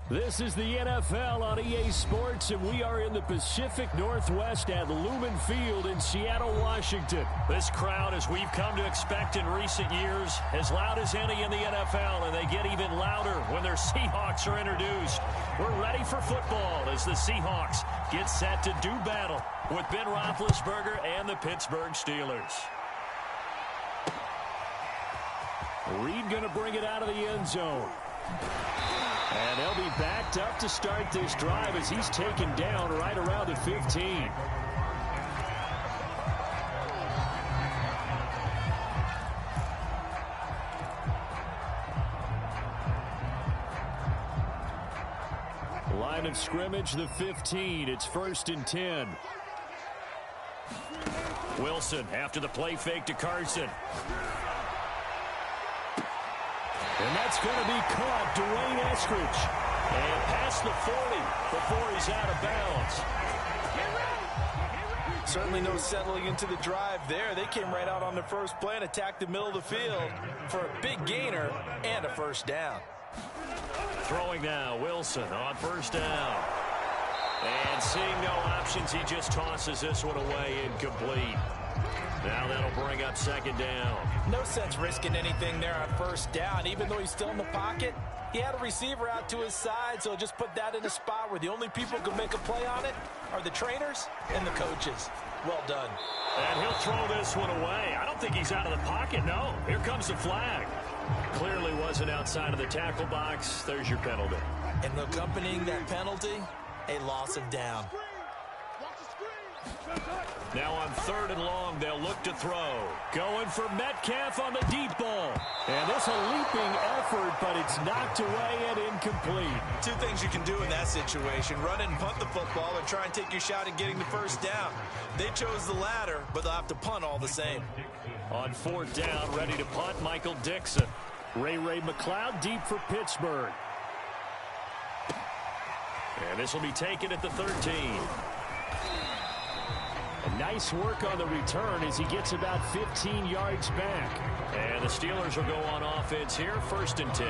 This is the NFL on EA Sports, and we are in the Pacific Northwest at Lumen Field in Seattle, Washington. This crowd, as we've come to expect in recent years, as loud as any in the NFL, and they get even louder when their Seahawks are introduced. We're ready for football as the Seahawks get set to do battle with Ben Roethlisberger and the Pittsburgh Steelers. Reed going to bring it out of the end zone. And they'll be backed up to start this drive as he's taken down right around the 15. Line of scrimmage, the 15. It's 1st and 10. Wilson after the play fake to Carson. And that's going to be caught, Dwayne Eskridge. And past the 40 before he's out of bounds. Certainly no settling into the drive there. They came right out on the first play and attacked the middle of the field for a big gainer and a first down. Throwing now, Wilson on first down. And seeing no options, he just tosses this one away incomplete. Now that'll bring up 2nd down. No sense risking anything there on first down. Even though he's still in the pocket, he had a receiver out to his side, so just put that in a spot where the only people who can make a play on it are the trainers and the coaches. Well done. And he'll throw this one away. I don't think he's out of the pocket, no. Here comes the flag. Clearly wasn't outside of the tackle box. There's your penalty. And accompanying that penalty, a loss of down. Now on 3rd and long, they'll look to throw. Going for Metcalf on the deep ball. And this a leaping effort, but it's knocked away and incomplete. Two things you can do in that situation. Run it and punt the football or try and take your shot at getting the first down. They chose the latter, but they'll have to punt all the same. On 4th down, ready to punt, Michael Dixon. Ray McLeod deep for Pittsburgh. And this will be taken at the 13. Nice work on the return as he gets about 15 yards back. And the Steelers will go on offense here, 1st and 10.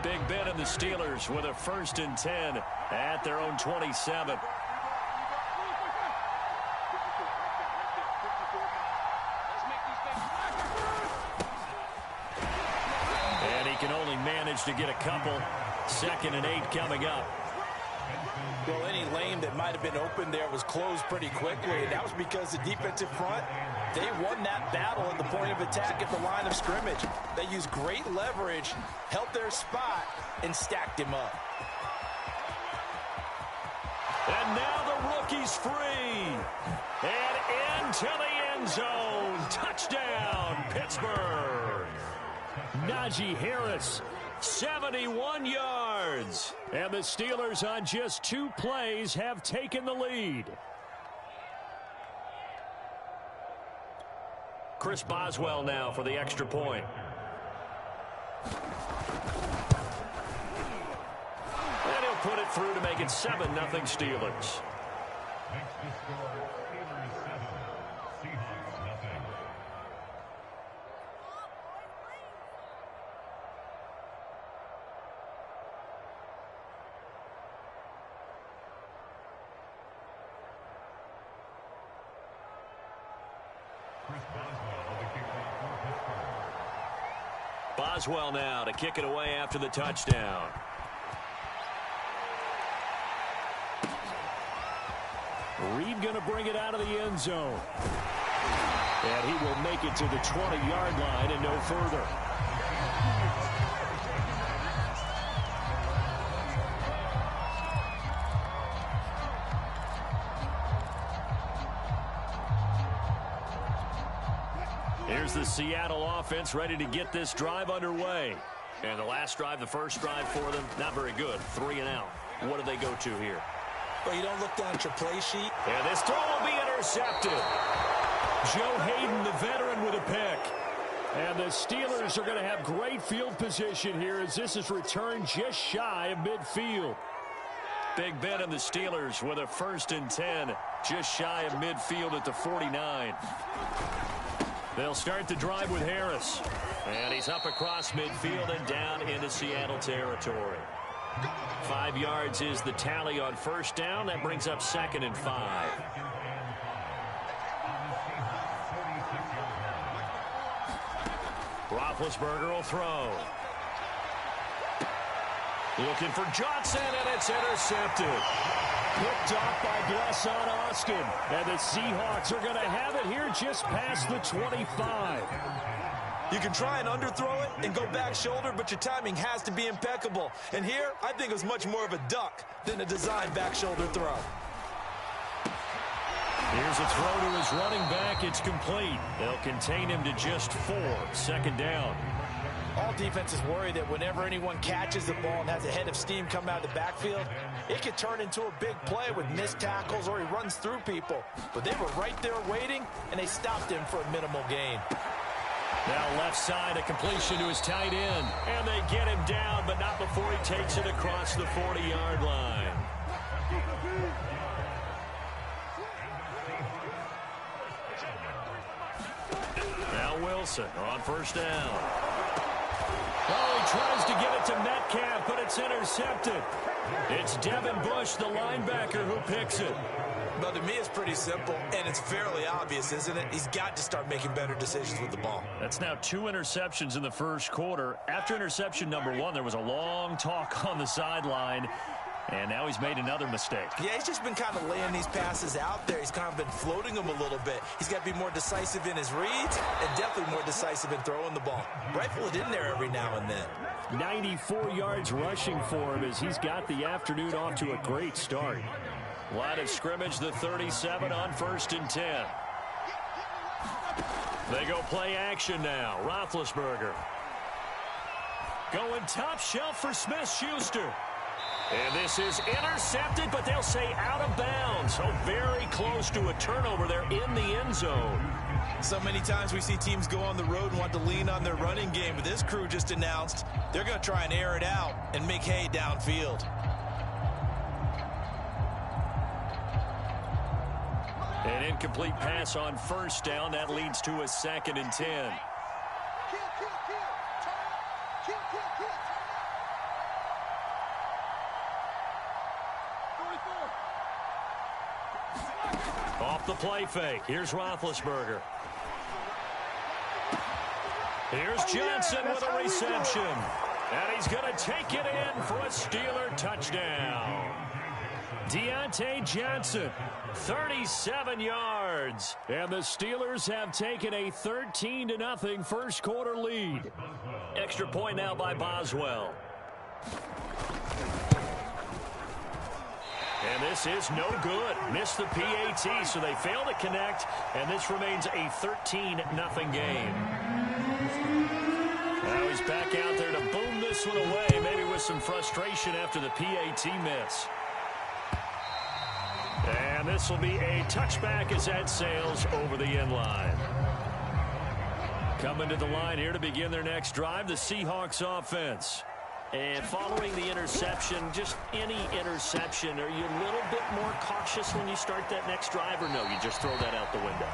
Big Ben and the Steelers with a 1st and 10 at their own 27. And he can only manage to get a couple. 2nd and 8 coming up. Well, any lane that might have been open there was closed pretty quickly, and that was because the defensive front, they won that battle at the point of attack at the line of scrimmage. They used great leverage, held their spot, and stacked him up. And now the rookie's free. And into the end zone. Touchdown, Pittsburgh. Najee Harris. 71 yards. And the Steelers on just 2 plays have taken the lead. Chris Boswell now for the extra point. And he'll put it through to make it 7-0 Steelers. Boswell now to kick it away after the touchdown. Reed going to bring it out of the end zone. And he will make it to the 20-yard line and no further. Here's the Seattle offense ready to get this drive underway. And the last drive, the first drive for them, not very good. 3 and out. What do they go to here? Well, you don't look down at your play sheet. And this throw will be intercepted. Joe Hayden, the veteran, with a pick. And the Steelers are going to have great field position here as this is returned just shy of midfield. Big Ben and the Steelers with a 1st and 10, just shy of midfield at the 49. They'll start the drive with Harris. And he's up across midfield and down into Seattle territory. 5 yards is the tally on first down. That brings up 2nd and 5. Roethlisberger will throw. Looking for Johnson, and it's intercepted. Picked off by Bless on Austin. And the Seahawks are going to have it here just past the 25. You can try and underthrow it and go back shoulder, but your timing has to be impeccable. And here, I think it was much more of a duck than a designed back shoulder throw. Here's a throw to his running back. It's complete. They'll contain him to just 4. 2nd down. All defenses worry that whenever anyone catches the ball and has a head of steam come out of the backfield, it could turn into a big play with missed tackles or he runs through people. But they were right there waiting, and they stopped him for a minimal gain. Now left side, a completion to his tight end. And they get him down, but not before he takes it across the 40-yard line. Now Wilson on first down. Oh, he tries to get it to Metcalf, but it's intercepted. It's Devin Bush, the linebacker, who picks it. Well, to me, it's pretty simple, and it's fairly obvious, isn't it? He's got to start making better decisions with the ball. That's now 2 interceptions in the first quarter. After interception number 1, there was a long talk on the sideline, and now he's made another mistake. Yeah, he's just been kind of laying these passes out there. He's kind of been floating them a little bit. He's got to be more decisive in his reads and definitely more decisive in throwing the ball. Rifle it in there every now and then. 94 yards rushing for him as he's got the afternoon off to a great start. Line of scrimmage, the 37 on 1st and 10. They go play action now. Roethlisberger. Going top shelf for Smith-Schuster. And this is intercepted, but they'll say out of bounds. So very close to a turnover there in the end zone. So many times we see teams go on the road and want to lean on their running game, but this crew just announced they're going to try and air it out and make hay downfield. An incomplete pass on first down. That leads to a 2nd and 10. Off the play fake. Here's Roethlisberger. Here's Johnson with a reception. And he's going to take it in for a Steeler touchdown. Deontay Johnson, 37 yards. And the Steelers have taken a 13-0 first quarter lead. Extra point now by Boswell. And this is no good. Missed the PAT, so they fail to connect, and this remains a 13-0 game. Now he's back out there to boom this one away, maybe with some frustration after the PAT miss. And this will be a touchback as that sails over the end line. Coming to the line here to begin their next drive, the Seahawks offense. And following the interception, just any interception, are you a little bit more cautious when you start that next drive, or no, you just throw that out the window?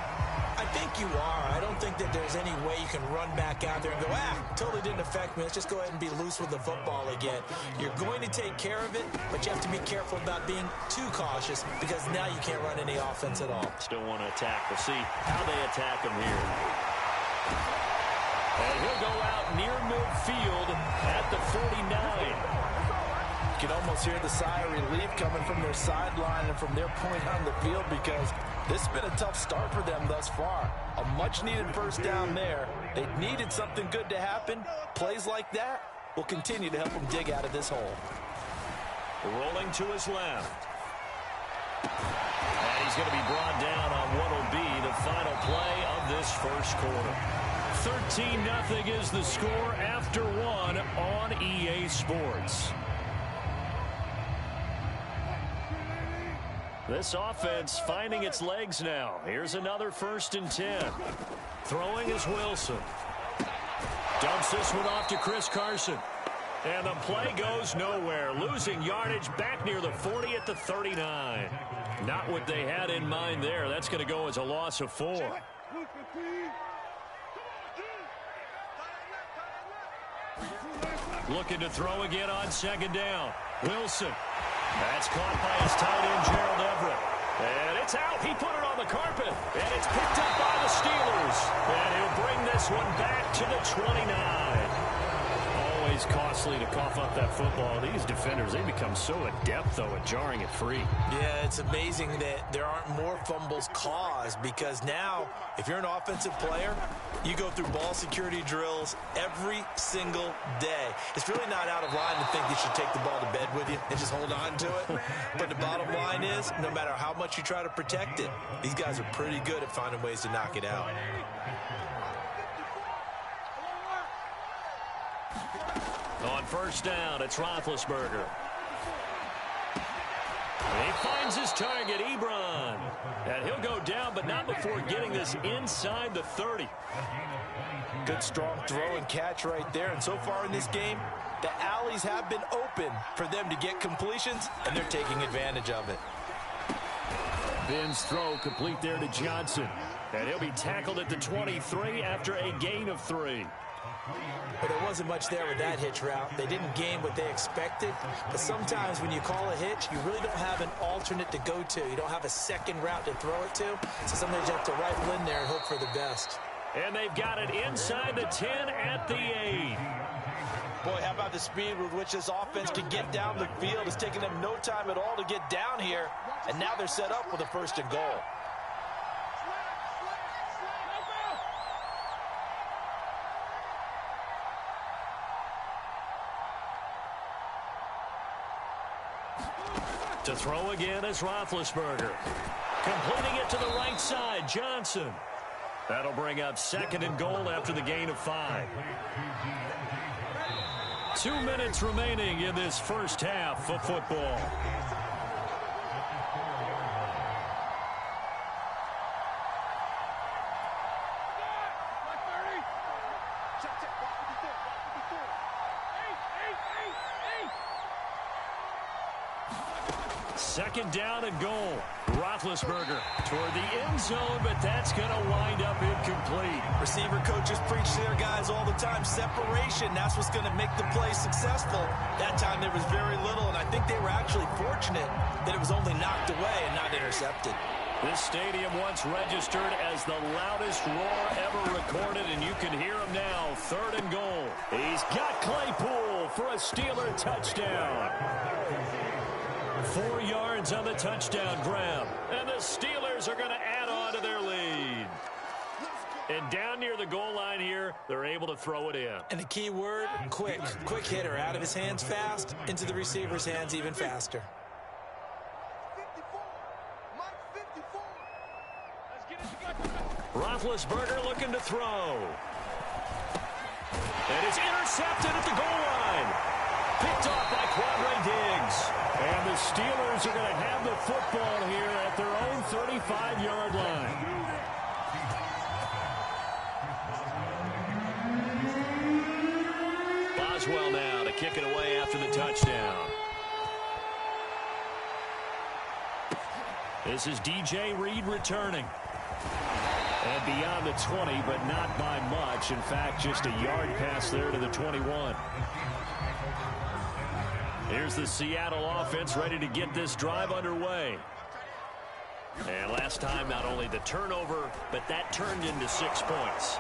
I think you are. I don't think that there's any way you can run back out there and go, totally didn't affect me. Let's just go ahead and be loose with the football again. You're going to take care of it, but you have to be careful about being too cautious because now you can't run any offense at all. Still want to attack. We'll see how they attack him here. And he'll go out near midfield at the 49. You can almost hear the sigh of relief coming from their sideline and from their point on the field because this has been a tough start for them thus far. A much-needed first down there. They needed something good to happen. Plays like that will continue to help them dig out of this hole. Rolling to his left. And he's going to be brought down on what will be the final play of this first quarter. 13-0 is the score after 1 on EA Sports. This offense finding its legs now. Here's another 1st and 10. Throwing is Wilson. Dumps this one off to Chris Carson. And the play goes nowhere. Losing yardage back near the 40 at the 39. Not what they had in mind there. That's going to go as a loss of 4. Looking to throw again on second down. Wilson. That's caught by his tight end, Gerald Everett. And it's out. He put it on the carpet. And it's picked up by the Steelers. And he'll bring this one back to the 29. Always costly to cough up that football. These defenders, they become so adept, though, at jarring it free. Yeah, it's amazing that there aren't more fumbles caused, because now, if you're an offensive player, you go through ball security drills every single day. It's really not out of line to think you should take the ball to bed with you and just hold on to it. But the bottom line is, no matter how much you try to protect it, these guys are pretty good at finding ways to knock it out. On first down, it's Roethlisberger. He finds his target, Ebron. And he'll go down, but not before getting this inside the 30. Good, strong throw and catch right there. And so far in this game, the alleys have been open for them to get completions, and they're taking advantage of it. Ben's throw complete there to Johnson. And he'll be tackled at the 23 after a gain of 3. But there wasn't much there with that hitch route. They didn't gain what they expected. But sometimes when you call a hitch, you really don't have an alternate to go to. You don't have a second route to throw it to. So sometimes you have to rifle in there and hope for the best. And they've got it inside the 10 at the 8. Boy, how about the speed with which this offense can get down the field? It's taken them no time at all to get down here. And now they're set up with a 1st and goal. To throw again is Roethlisberger. Completing it to the right side, Johnson. That'll bring up 2nd and goal after the gain of 5. 2 minutes remaining in this first half of football. Second down and goal. Roethlisberger toward the end zone, but that's going to wind up incomplete. Receiver coaches preach to their guys all the time. Separation, that's what's going to make the play successful. That time there was very little, and I think they were actually fortunate that it was only knocked away and not intercepted. This stadium once registered as the loudest roar ever recorded, and you can hear him now. 3rd and goal. He's got Claypool for a Steeler touchdown. 4 yards on the touchdown grab. And the Steelers are going to add on to their lead. And down near the goal line here, they're able to throw it in. And the key word, quick. Quick hitter. Out of his hands fast, into the receiver's hands even faster. Roethlisberger looking to throw. And it's intercepted at the goal line. Picked off by Quadre Diggs. And the Steelers are going to have the football here at their own 35-yard line. Boswell now to kick it away after the touchdown. This is DJ Reed returning. And beyond the 20, but not by much. In fact, just a yard pass there to the 21. Here's the Seattle offense ready to get this drive underway. And last time, not only the turnover, but that turned into 6 points.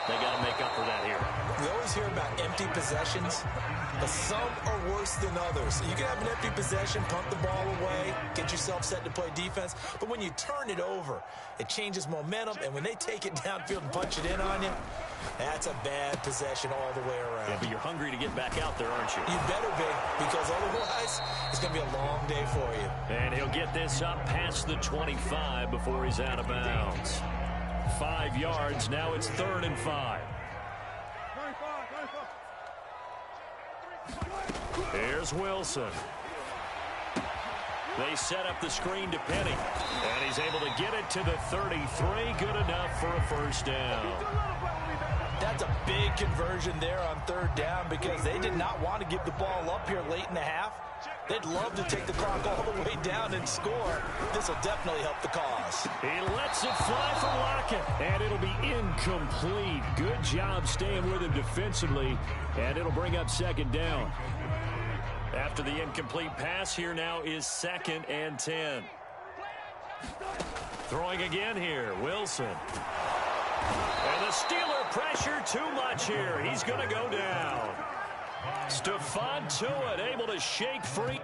They got to make up for that here. We always hear about empty possessions, but some are worse than others. You can have an empty possession, punt the ball away, get yourself set to play defense, but when you turn it over, it changes momentum, and when they take it downfield and punch it in on you, that's a bad possession all the way around. Yeah, but you're hungry to get back out there, aren't you? You better be, because otherwise it's going to be a long day for you. And he'll get this up past the 25 before he's out of bounds. 5 yards. Now it's 3rd and 5. Here's Wilson. They set up the screen to Penny. And he's able to get it to the 33. Good enough for a 1st down. That's a big conversion there on 3rd down, because they did not want to give the ball up here late in the half. They'd love to take the clock all the way down and score. This will definitely help the cause. He lets it fly from Lockett, and it'll be incomplete. Good job staying with him defensively, and it'll bring up second down. After the incomplete pass, here now is 2nd and 10. Throwing again here, Wilson. And the Steeler pressure too much here. He's going to go down. Stephon Tuitt able to shake free.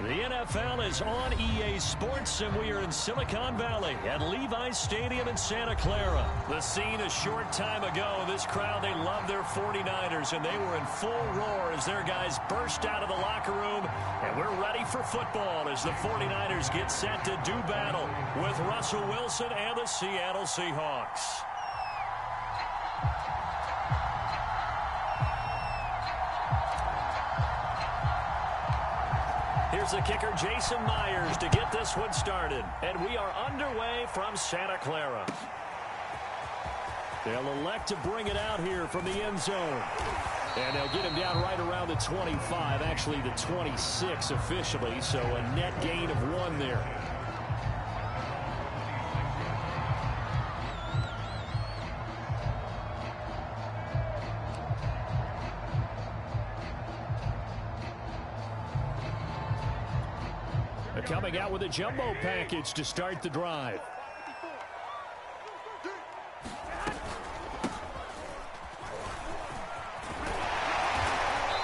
The NFL is on EA Sports, and we are in Silicon Valley at Levi's Stadium in Santa Clara. The scene a short time ago, this crowd, they love their 49ers, and they were in full roar as their guys burst out of the locker room, and we're ready for football as the 49ers get set to do battle with Russell Wilson and the Seattle Seahawks. Here's the kicker, Jason Myers, to get this one started. And we are underway from Santa Clara. They'll elect to bring it out here from the end zone. And they'll get him down right around the 25, actually the 26 officially, so a net gain of 1 there. Coming out with a jumbo package to start the drive.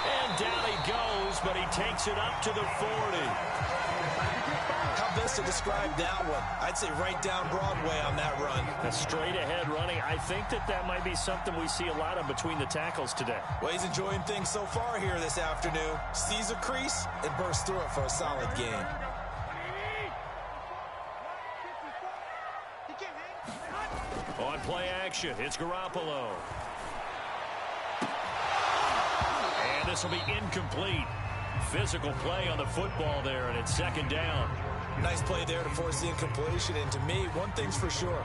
And down he goes, but he takes it up to the 40. How best to describe that one? I'd say right down Broadway on that run. A straight ahead running. I think that might be something we see a lot of between the tackles today. Well, he's enjoying things so far here this afternoon. Sees a crease and bursts through it for a solid gain. On play action, it's Garoppolo. And this will be incomplete. Physical play on the football there, and it's second down. Nice play there to force the incompletion, and to me, one thing's for sure.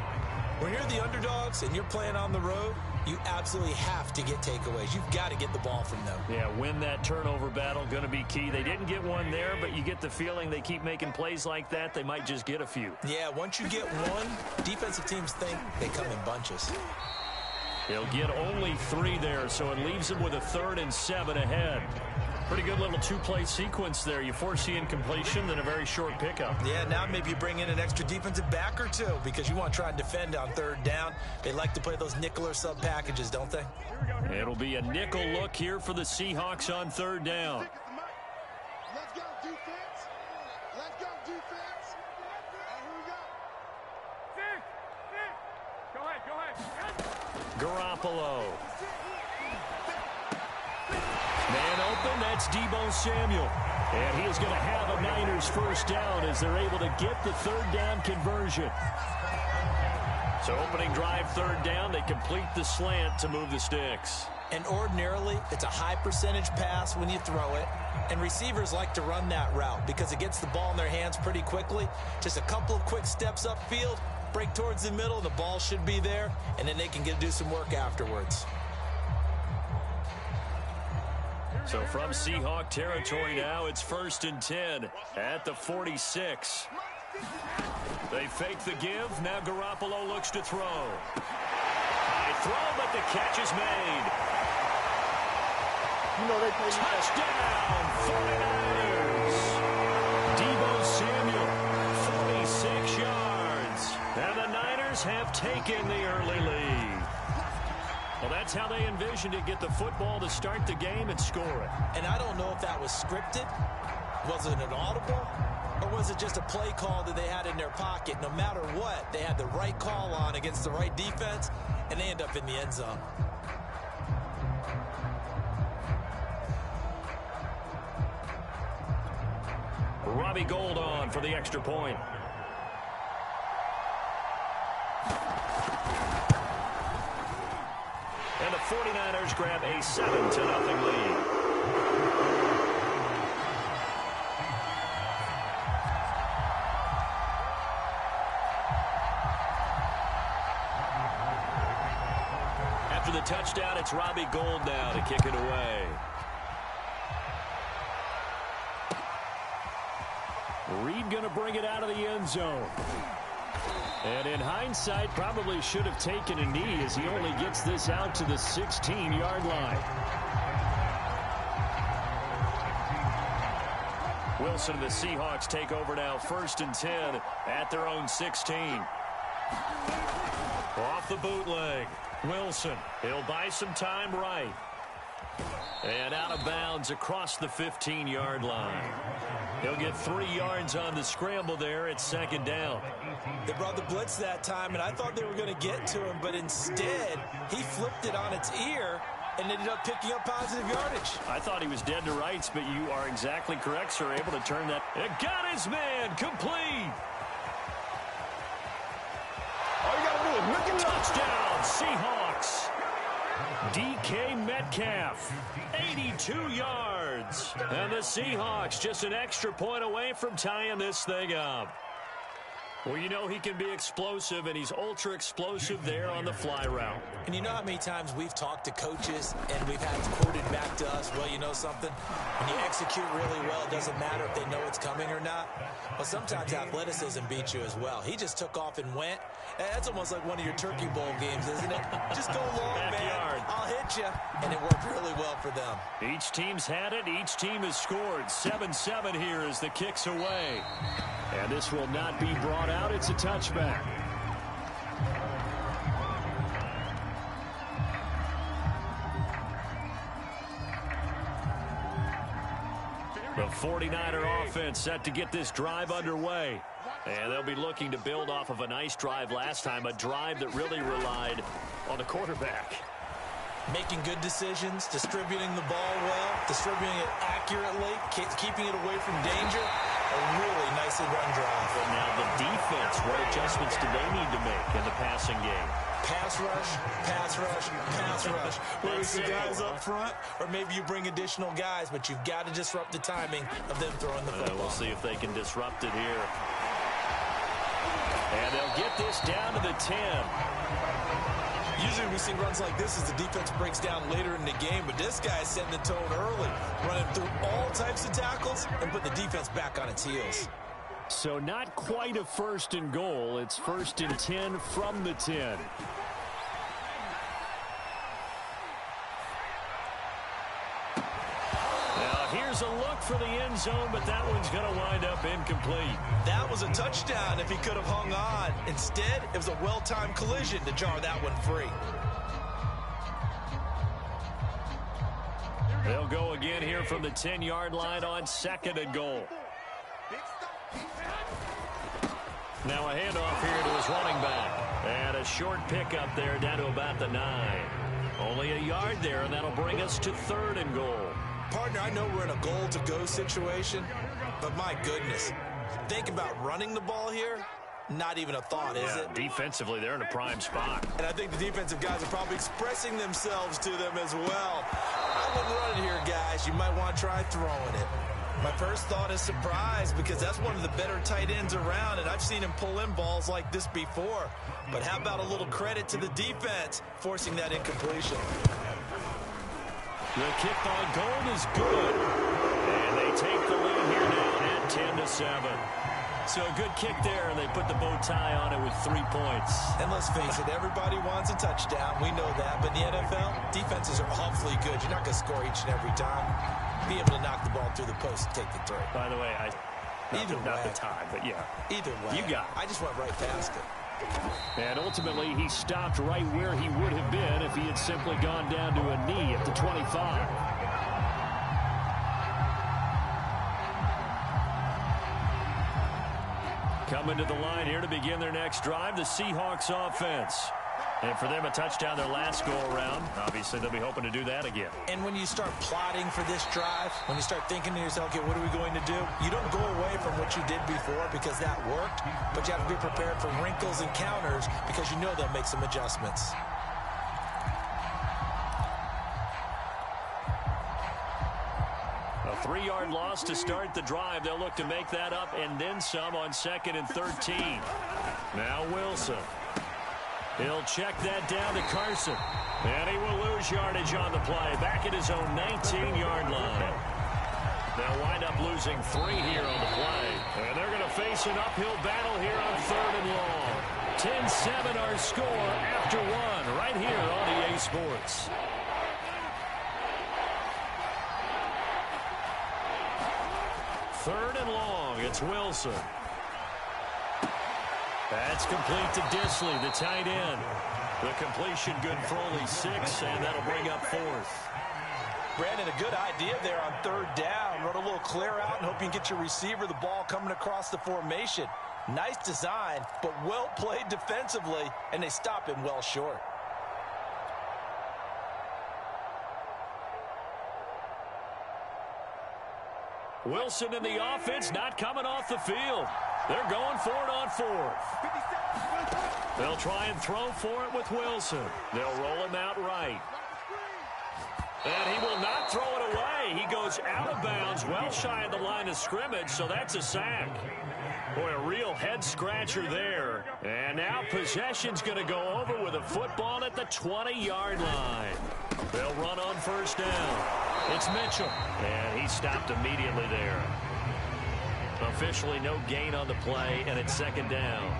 When you're the underdogs and you're playing on the road, you absolutely have to get takeaways. You've got to get the ball from them. Yeah, win that turnover battle, going to be key. They didn't get one there, but you get the feeling they keep making plays like that, they might just get a few. Yeah, once you get one, defensive teams think they come in bunches. They'll get only 3 there, so it leaves them with a 3rd and 7 ahead. Pretty good little 2-play sequence there. You force the incompletion, then a very short pickup. Yeah, now maybe you bring in an extra defensive back or 2 because you want to try and defend on 3rd down. They like to play those nickel or sub packages, don't they? It'll be a nickel look here for the Seahawks on 3rd down. Let's go, defense. Let's go, defense. And here we go. Go ahead. Garoppolo. Man open, that's Deebo Samuel. And he is going to have a Niners first down as they're able to get the 3rd down conversion. So opening drive, 3rd down, they complete the slant to move the sticks. And ordinarily, it's a high percentage pass when you throw it. And receivers like to run that route because it gets the ball in their hands pretty quickly. Just a couple of quick steps upfield, break towards the middle, the ball should be there, and then they can do some work afterwards. So from Seahawk territory now, it's 1st and 10 at the 46. They fake the give. Now Garoppolo looks to throw. High throw, but the catch is made. You know they play Touchdown, 49ers. Deebo Samuel, 46 yards. And the Niners have taken the early lead. Well, that's how they envisioned it, get the football to start the game and score it. And I don't know if that was scripted, was it an audible, or was it just a play call that they had in their pocket? No matter what, they had the right call on against the right defense, and they end up in the end zone. Robbie Gould on for the extra point. And the 49ers grab a 7-0 lead. After the touchdown, it's Robbie Gould now to kick it away. Reed going to bring it out of the end zone. And in hindsight, probably should have taken a knee as he only gets this out to the 16-yard line. Wilson and the Seahawks take over now, 1st and 10 at their own 16. Off the bootleg, Wilson. He'll buy some time right. And out of bounds across the 15-yard line. He'll get 3 yards on the scramble there at second down. They brought the blitz that time, and I thought they were going to get to him, but instead he flipped it on its ear and ended up picking up positive yardage. I thought he was dead to rights, but you are exactly correct, sir. Able to turn that. It got his man complete. All you got to do is look it up. Touchdown, Seahawks. DK Metcalf, 82 yards. And the Seahawks just an extra point away from tying this thing up. Well, you know he can be explosive, and he's ultra explosive there on the fly route. And you know how many times we've talked to coaches and we've had quoted back to us, well, you know something? When you execute really well, it doesn't matter if they know it's coming or not. Well, sometimes athleticism beats you as well. He just took off and went. That's almost like one of your Turkey Bowl games, isn't it? Just go long, man. I'll hit you. And it worked really well for them. Each team's had it. Each team has scored. 7-7 here as the kick's away. And this will not be brought out. It's a touchback. The 49er offense set to get this drive underway. And they'll be looking to build off of a nice drive last time, a drive that really relied on the quarterback. Making good decisions, distributing the ball well, distributing it accurately, keeping it away from danger. A really nicely run drive. But now the defense, what adjustments do they need to make in the passing game? Pass rush, pass rush, pass rush. Whether it's the guys up front or maybe you bring additional guys, but you've got to disrupt the timing of them throwing the football. We'll see if they can disrupt it here. And they'll get this down to the 10. Usually we see runs like this as the defense breaks down later in the game, but this guy is setting the tone early, running through all types of tackles and put the defense back on its heels. So not quite a first and goal. It's 1st and 10 from the 10. Now here's a look for the end zone, but that one's going to wind up incomplete. That was a touchdown if he could have hung on. Instead, it was a well-timed collision to jar that one free. They'll go again here from the 10-yard line on 2nd and goal. Now a handoff here to his running back. And a short pickup there down to about the 9. Only a yard there, and that'll bring us to 3rd and goal. Partner, I know we're in a goal-to-go situation, but my goodness, think about running the ball here. Not even a thought, is it? Defensively, they're in a prime spot. And I think the defensive guys are probably expressing themselves to them as well. I wouldn't run it here, guys. You might want to try throwing it. My first thought is surprise because that's one of the better tight ends around, and I've seen him pull in balls like this before. But how about a little credit to the defense forcing that incompletion? The kick on goal is good. And they take the lead here now at 10-7. So a good kick there, and they put the bow tie on it with 3 points. And let's face it, everybody wants a touchdown. We know that. But in the NFL, defenses are awfully good. You're not going to score each and every time. Be able to knock the ball through the post and take the throw. By the way, not the tie, but yeah. Either way. You got it. I just went right past it. And ultimately, he stopped right where he would have been if he had simply gone down to a knee at the 25. Coming to the line here to begin their next drive, the Seahawks offense. And for them, a touchdown their last go-around. Obviously, they'll be hoping to do that again. And when you start plotting for this drive, when you start thinking to yourself, okay, what are we going to do? You don't go away from what you did before because that worked, but you have to be prepared for wrinkles and counters because you know they'll make some adjustments. A 3-yard loss to start the drive. They'll look to make that up and then some on 2nd and 13. Now Wilson. He'll check that down to Carson. And he will lose yardage on the play. Back at his own 19-yard line. They'll wind up losing 3 here on the play. And they're going to face an uphill battle here on 3rd and long. 10-7 our score after 1 right here on EA Sports. Third and long. It's Wilson. That's complete to Disley, the tight end. The completion good for only 6, and that'll bring up 4th. Brandon, a good idea there on third down. Run a little clear out and hope you can get your receiver the ball coming across the formation. Nice design, but well played defensively, and they stop him well short. Wilson in the offense not coming off the field. They're going for it on fourth. They'll try and throw for it with Wilson. They'll roll him out right. And he will not throw it away. He goes out of bounds, well shy of the line of scrimmage, so that's a sack. Boy, a real head-scratcher there. And now possession's going to go over with a football at the 20-yard line. They'll run on first down. It's Mitchell, and he stopped immediately there. Officially no gain on the play, and it's second down.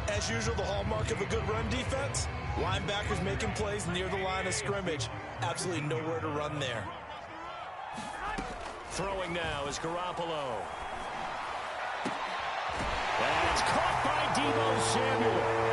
As usual, the hallmark of a good run defense, linebackers making plays near the line of scrimmage. Absolutely nowhere to run there. Throwing now is Garoppolo. And it's caught by Deebo Samuel.